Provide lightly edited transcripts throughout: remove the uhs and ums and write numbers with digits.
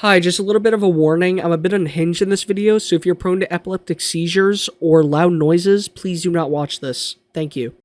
Hi, just a little bit of a warning. I'm a bit unhinged in this video, so if you're prone to epileptic seizures or loud noises, please do not watch this. Thank you.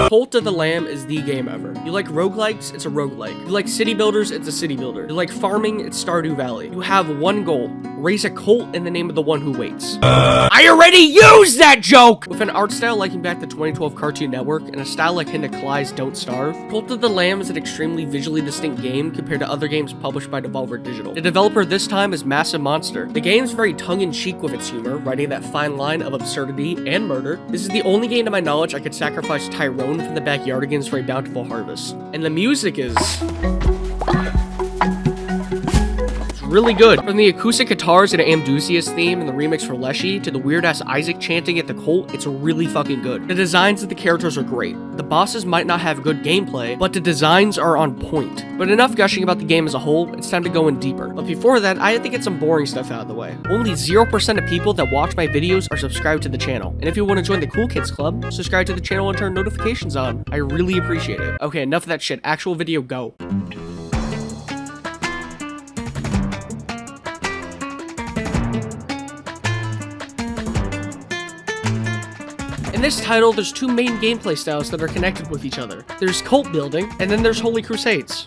Cult of the Lamb is the game ever. You like roguelikes? It's a roguelike. You like city builders? It's a city builder. You like farming? It's Stardew Valley. You have one goal. Raise a cult in the name of the one who waits. I already used that joke! With an art style liking back the 2012 Cartoon Network and a style like Hinda Cly's Don't Starve, Cult of the Lamb is an extremely visually distinct game compared to other games published by Devolver Digital. The developer this time is Massive Monster. The game is very tongue-in-cheek with its humor, writing that fine line of absurdity and murder. This is the only game to my knowledge I could sacrifice Tyrone from the backyardigans for a bountiful harvest. And the music is really good. From the acoustic guitars and Amdusia's theme and the remix for Leshy to the weird-ass Isaac chanting at the cult, it's really fucking good. The designs of the characters are great. The bosses might not have good gameplay, but the designs are on point. But enough gushing about the game as a whole, it's time to go in deeper. But before that, I have to get some boring stuff out of the way. Only 0% of people that watch my videos are subscribed to the channel. And if you want to join the Cool Kids Club, subscribe to the channel and turn notifications on. I really appreciate it. Okay, enough of that shit. Actual video, go. In this title, there's two main gameplay styles that are connected with each other. There's cult building, and then there's Holy Crusades.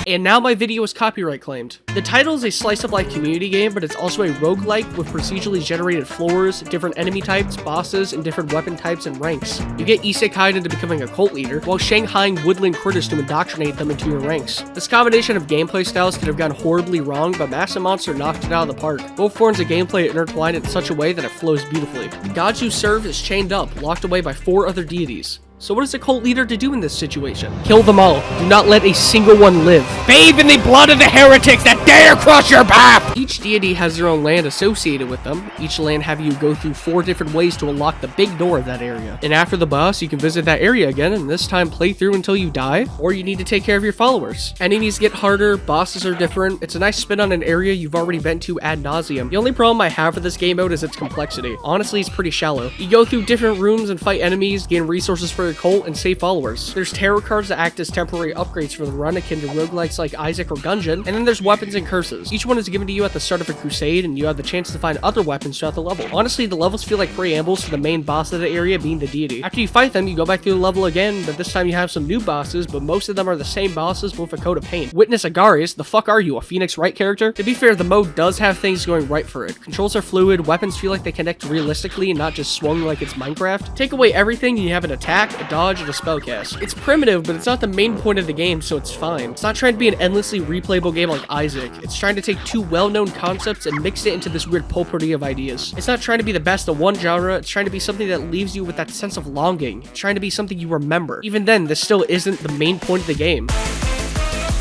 And now my video is copyright claimed. The title is a slice-of-life community game, but it's also a roguelike with procedurally generated floors, different enemy types, bosses, and different weapon types and ranks. You get isekai'd into becoming a cult leader, while shanghaiing woodland critters to indoctrinate them into your ranks. This combination of gameplay styles could have gone horribly wrong, but Massive Monster knocked it out of the park. Both forms of gameplay intertwined in such a way that it flows beautifully. The gods you serve is chained up, locked away by 4 other deities. So what is a cult leader to do in this situation? Kill them all. Do not let a single one live. Bathe in the blood of the heretics that dare cross your path! Each deity has their own land associated with them. Each land having you go through 4 different ways to unlock the big door of that area. And after the boss, you can visit that area again, and this time play through until you die, or you need to take care of your followers. Enemies get harder, bosses are different. It's a nice spin on an area you've already been to ad nauseum. The only problem I have for this game mode is its complexity. Honestly, it's pretty shallow. You go through different rooms and fight enemies, gain resources for cult, and save followers. There's tarot cards that act as temporary upgrades for the run akin to roguelikes like Isaac or Gungeon, and then there's weapons and curses. Each one is given to you at the start of a crusade, and you have the chance to find other weapons throughout the level. Honestly, the levels feel like preambles to the main boss of the area being the deity. After you fight them, you go back through the level again, but this time you have some new bosses, but most of them are the same bosses with a coat of paint. Witness Agarius, the fuck are you, a Phoenix Wright character? To be fair, the mode does have things going right for it. Controls are fluid, weapons feel like they connect realistically and not just swung like it's Minecraft. Take away everything and you have an attack, a dodge, and a spellcast. It's primitive, but it's not the main point of the game, so it's fine. It's not trying to be an endlessly replayable game like Isaac. It's trying to take 2 well-known concepts and mix it into this weird potpourri of ideas. It's not trying to be the best of one genre, it's trying to be something that leaves you with that sense of longing. It's trying to be something you remember. Even then, this still isn't the main point of the game.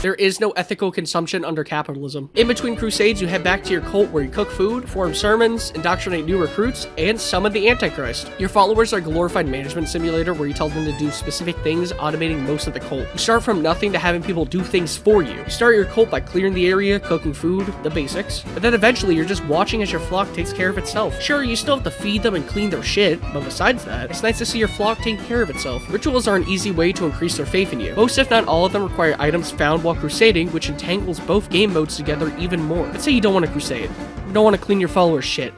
There is no ethical consumption under capitalism. In between crusades, you head back to your cult where you cook food, form sermons, indoctrinate new recruits, and summon the Antichrist. Your followers are a glorified management simulator where you tell them to do specific things, automating most of the cult. You start from nothing to having people do things for you. You start your cult by clearing the area, cooking food, the basics, but then eventually you're just watching as your flock takes care of itself. Sure, you still have to feed them and clean their shit, but besides that, it's nice to see your flock taking care of itself. Rituals are an easy way to increase their faith in you. Most, if not all of them, require items found while crusading, which entangles both game modes together even more. Let's say you don't want to crusade. You don't want to clean your followers' shit.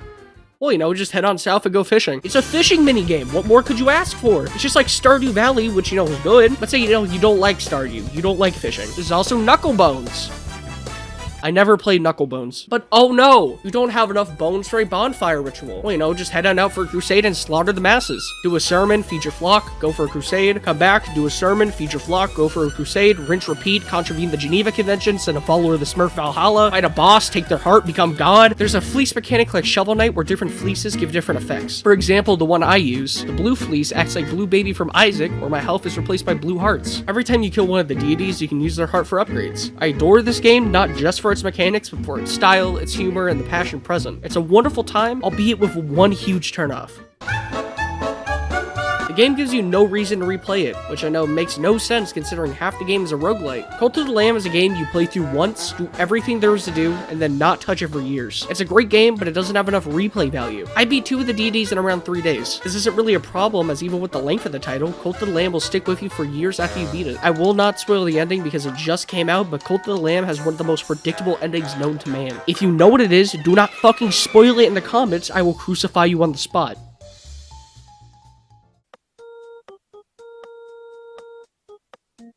Well, you know, just head on south and go fishing. It's a fishing minigame. What more could you ask for? It's just like Stardew Valley, which, you know, is good. Let's say, you know, you don't like Stardew. You don't like fishing. There's also Knucklebones. I never played Knucklebones. But oh no, you don't have enough bones for a bonfire ritual. Well, you know, just head on out for a crusade and slaughter the masses. Do a sermon, feed your flock, go for a crusade, come back, do a sermon, feed your flock, go for a crusade, rinse, repeat, contravene the Geneva Convention, send a follower of the Smurf Valhalla, fight a boss, take their heart, become God. There's a fleece mechanic like Shovel Knight where different fleeces give different effects. For example, the one I use, the blue fleece acts like Blue Baby from Isaac, where my health is replaced by blue hearts. Every time you kill one of the deities, you can use their heart for upgrades. I adore this game, not just for its mechanics, but for its style, its humor, and the passion present. It's a wonderful time, albeit with one huge turnoff. The game gives you no reason to replay it, which I know makes no sense considering half the game is a roguelite. Cult of the Lamb is a game you play through once, do everything there is to do, and then not touch it for years. It's a great game, but it doesn't have enough replay value. I beat 2 of the deities in around 3 days. This isn't really a problem, as even with the length of the title, Cult of the Lamb will stick with you for years after you beat it. I will not spoil the ending because it just came out, but Cult of the Lamb has one of the most predictable endings known to man. If you know what it is, do not fucking spoil it in the comments, I will crucify you on the spot.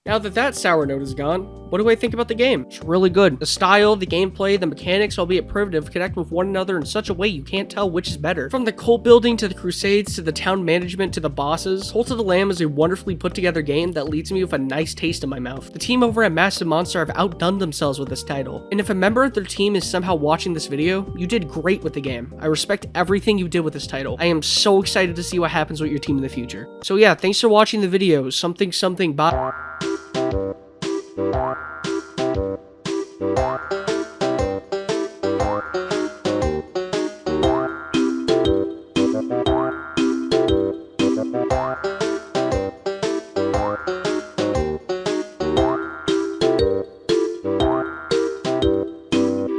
Now that that sour note is gone, what do I think about the game? It's really good. The style, the gameplay, the mechanics, albeit primitive, connect with one another in such a way you can't tell which is better. From the cult building to the crusades to the town management to the bosses, Cult of the Lamb is a wonderfully put together game that leaves me with a nice taste in my mouth. The team over at Massive Monster have outdone themselves with this title, and if a member of their team is somehow watching this video, you did great with the game. I respect everything you did with this title. I am so excited to see what happens with your team in the future. So yeah, thanks for watching the video. Something bye. Bye.